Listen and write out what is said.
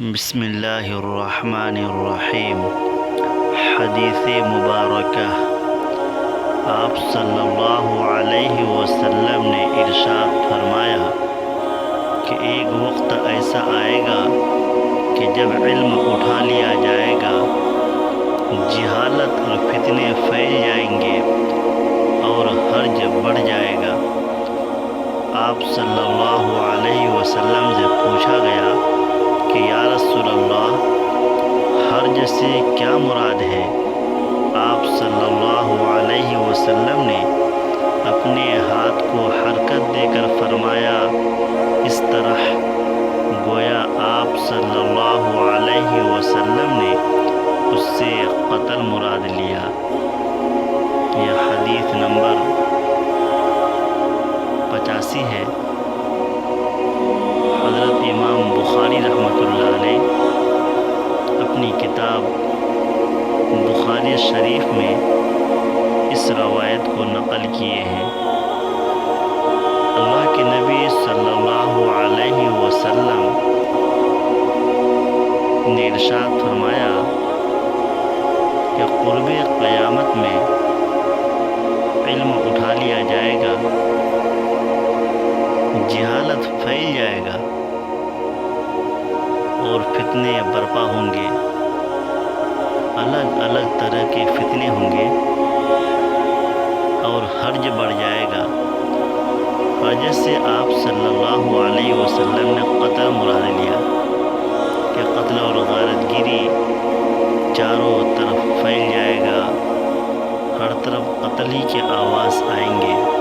بسم اللہ الرحمن الرحیم۔ حدیث مبارکہ۔ آپ صلی اللہ علیہ وسلم نے ارشاد فرمایا کہ ایک وقت ایسا آئے گا کہ جب علم اٹھا لیا جائے گا، جہالت اور فتنے پھیل جائیں گے اور حرج بڑھ جائے گا۔ آپ صلی اللہ علیہ وسلم سے پوچھا گیا کہ یا رسول اللہ، حرج سے کیا مراد ہے؟ آپ صلی اللہ علیہ وسلم نے اپنے ہاتھ کو حرکت دے کر فرمایا اس طرح، گویا آپ صلی اللہ علیہ وسلم نے اس سے قتل مراد لیا۔ یہ حدیث نمبر 85 ہے۔ حضرت امام بخاری رحمۃ اللہ علیہ اپنی کتاب بخاری شریف میں اس روایت کو نقل کیے ہیں۔ اللہ کے نبی صلی اللہ علیہ وسلم نے ارشاد فرمایا کہ قرب قیامت میں علم اٹھا لیا جائے گا، جہالت پھیل جائے گا اور فتنے برپا ہوں گے، الگ الگ طرح کے فتنے ہوں گے اور حرج بڑھ جائے گا۔ حرج سے آپ صلی اللہ علیہ وسلم نے قتل مراد لیا کہ قتل اور غارت گیری چاروں طرف پھیل جائے گا، ہر طرف قتل ہی کے آواز آئیں گے۔